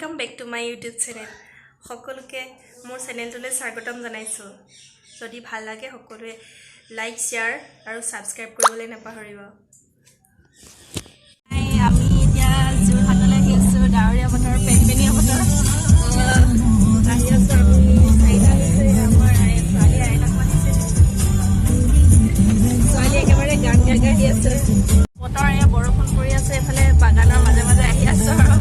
Welcome back to my YouTube channel. সকলোকে মোৰ চেনেলটোলৈ স্বাগতম জনাইছো। যদি ভাল লাগে সকলোৱে লাইক, শেয়াৰ আৰু সাবস্ক্ৰাইব কৰিবলৈ নাপাহৰিব। আমি এতিয়া যোৰহাটলৈ গৈছো, ডাৱৰীয়া বতৰ, পেনপেনীয়া বতৰ। আহি আছো আমি চাইডা হৈছে আমাৰ ছোৱালী আইতাক মাতিছে। ছোৱালী একেবাৰে গান গাই আছে। বতৰ এয়া বৰষুণ পৰি আছে, এফালে বাগানৰ মাজে মাজে আহি আছো আৰু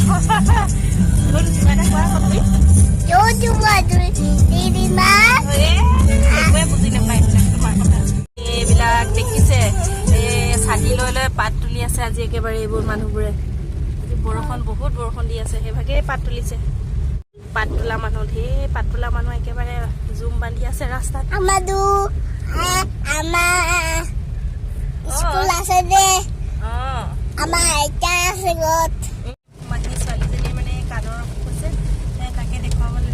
এইবিলাক দেখিছে ছাতি লৈ লৈ পাত তুলি আছে আজি একেবাৰে এইবোৰ মানুহবোৰে। আজি বৰষুণ বহুত বৰষুণ দি আছে, সেইভাগেই পাত তুলিছে। পাত তোলা মানুহ ঢেৰ, পাত তোলা মানুহ একেবাৰে জুম বান্ধি আছে ৰাস্তাত। ছোৱালীজনী মানে কাণৰ হৈছে, তাকে দেখুৱাবলৈ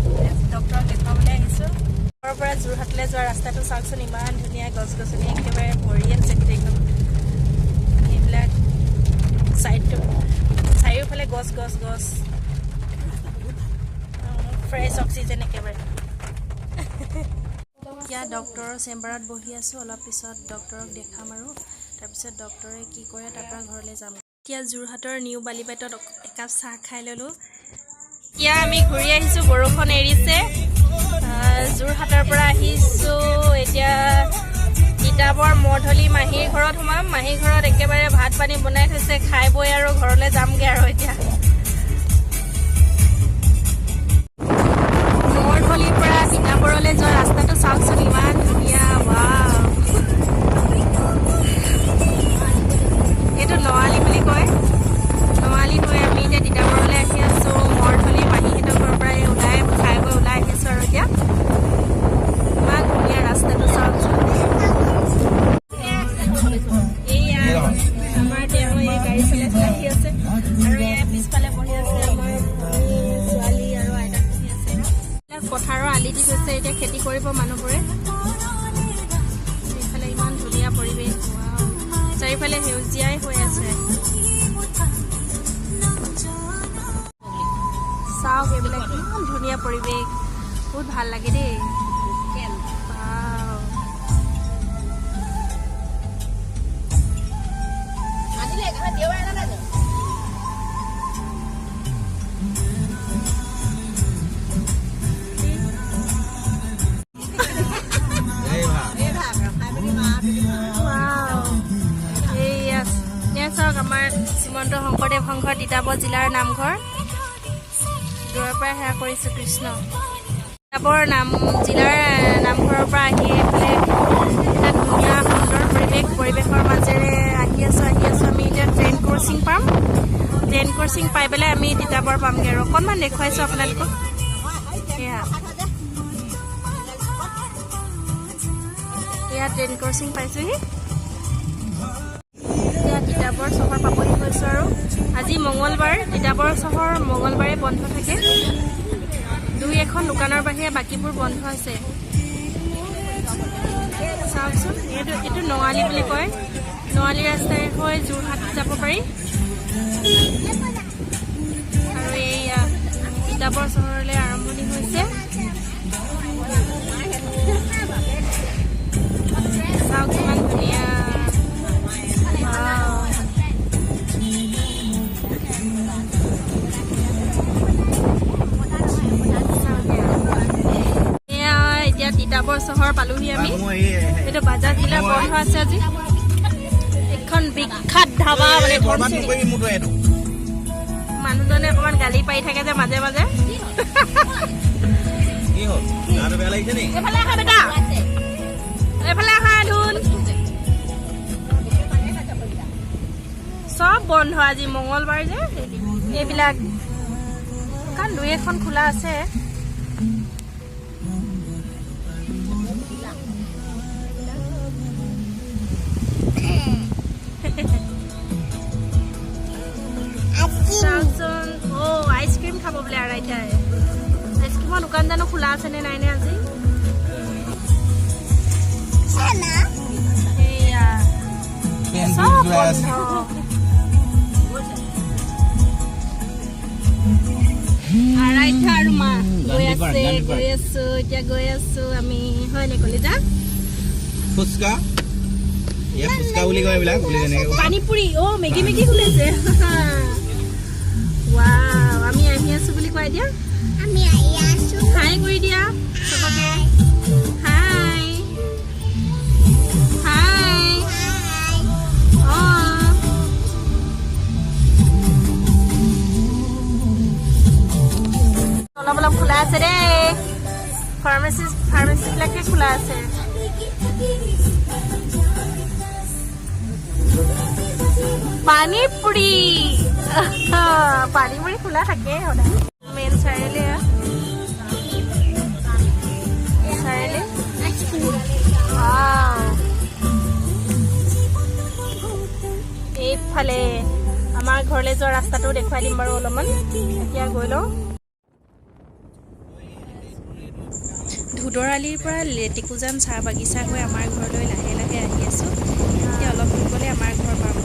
ডক্টৰক দেখুৱাবলৈ আহিছো। ঘৰৰ পৰা যোৰহাটলৈ যোৱা ৰাস্তাটো চাওকচোন, ইমান ধুনীয়া গছ গছনি একেবাৰে ভৰি আছে গোটেইখন। এইবিলাক চাইডটো চাৰিওফালে গছ গছ গছ, ফ্ৰেছ অক্সিজেন একেবাৰে। এতিয়া ডক্টৰৰ চেম্বাৰত বহি আছো, অলপ পিছত ডক্টৰক দেখাম আৰু তাৰপিছত ডক্টৰে কি কৰে তাৰপৰা ঘৰলৈ যাম। এতিয়া যোৰহাটৰ নিউ বালিবাটত একাপ চাহ খাই ল'লোঁ। এতিয়া আমি ঘূৰি আহিছোঁ, বৰষুণ এৰিছে। যোৰহাটৰ পৰা আহিছোঁ, এতিয়া তিতাবৰ মধলি মাহীৰ ঘৰত সোমাম। মাহীৰ ঘৰত একেবাৰে ভাত পানী বনাই থৈছে, খাই বৈ আৰু ঘৰলৈ যামগৈ আৰু এতিয়া। মধলিৰ পৰা তিতাবৰলৈ যোৱা ৰাস্তাটো চাওকচোন, ইমান ধুনীয়া। ৱাও, এইটো নৱালী বুলি কয়। নৱালী হৈ আমি এতিয়া তিতাবৰলৈ আহি আছোঁ। মধলি মাহীহঁতৰ ঘৰৰ পৰা ওলাই খাই বৈ ওলাই আহিছোঁ আৰু এতিয়া ইমান ধুনীয়া ৰাস্তাটো চাওকচোন। এইয়া আমাৰ তেওঁ এই গাড়ী চলাই আহি আছে আৰু এয়া পিছফালে বহি আছে আমাৰ ছোৱালী আৰু আইতাক বহি আছে। পথাৰৰ আলি দি থৈছে, এতিয়া খেতি কৰিব মানুহবোৰে। এইফালে ইমান ধুনীয়া পৰিৱেশ, চাৰিওফালে সেউজীয়াই হৈ আছে। চাওক এইবিলাক ইমান ধুনীয়া পৰিৱেশ, বহুত ভাল লাগে দেই। চাওক আমাৰ শ্ৰীমন্ত শংকৰদেৱ সংঘৰ তিতাবৰ জিলাৰ নামঘৰ। দূৰৰ পৰা সেৱা কৰিছোঁ কৃষ্ণ। তিতাবৰ জিলাৰ নামঘৰৰ পৰা আহি এইফালে এটা ধুনীয়া সুন্দৰ পৰিৱেশৰ মাজেৰে আহি আছোঁ আমি এতিয়া ট্ৰেইন ক্ৰচিং পাম। ট্ৰেইন ক্ৰচিং পাই পেলাই আমি তিতাবৰ পামগৈ আৰু অকণমান দেখুৱাইছোঁ আপোনালোকক। এয়া ট্ৰেইন ক্ৰচিং পাইছোঁহি। তিতাবৰ চহৰ পাবহি হৈছোঁ আৰু আজি মঙলবাৰ, তিতাবৰ চহৰ মঙলবাৰে বন্ধ থাকে। দুই এখন দোকানৰ বাহিৰে বাকীবোৰ বন্ধ আছে। চাওকচোন, এইটো নৱালী বুলি কয়। নৱালী ৰাস্তাৰে হৈ যোৰহাট যাব পাৰি আৰু এইয়া তিতাবৰ চহৰলৈ আৰম্ভণি হৈছে। চাওক কিমান ধুনীয়া। তিতাবৰ চহৰ পালোহি আমি। এইটো বাজাৰ জিলা বন্ধ আছে আজি। এখন বিখ্যাত ধাবা মানে মানুহজনে অকমান গালি পাৰি থাকে যে মাজে মাজে। এইফালে আহা ধুন। চব বন্ধ আজি মঙলবাৰ যে। এইবিলাক দোকান দুই এখন খোলা আছে। চাওকচোন, আইচক্ৰীম খাব বোলে আৰু আইতাই। আইচক্ৰীমৰ দোকান জানো খোলা আছে নে নাই নে আজি? এয়া চব বন্ধ। আছে গৈ আছো আমি হয় নে কলিজা ফুচকা এ ফুচকা বুলি কয় এইবিলাক বুলি কেনে পানীপুৰি মেগি খুলিছে ৱাও আমি আহি আছো বুলি কয় দিয়া আমি আহি আছো হাই কৰি দিয়া সবকে হাই হাই অলপ খোলা আছে দেই ফাৰ্মাচী বিলাকে খোলা আছে পানীপুৰি খোলা থাকে সদায় মেইন চাৰিআলি এইফালে আমাৰ ঘৰলৈ যোৱা ৰাস্তাটো দেখুৱাই দিম বাৰু অলপমান এতিয়া গৈ লওঁ ধুদৰালিৰ পৰা লেটিকুজান চাহ বাগিচা হৈ আমাৰ ঘৰলৈ লাহে লাহে আহি আছোঁ এতিয়া অলপ দূৰ গ'লে আমাৰ ঘৰ পাম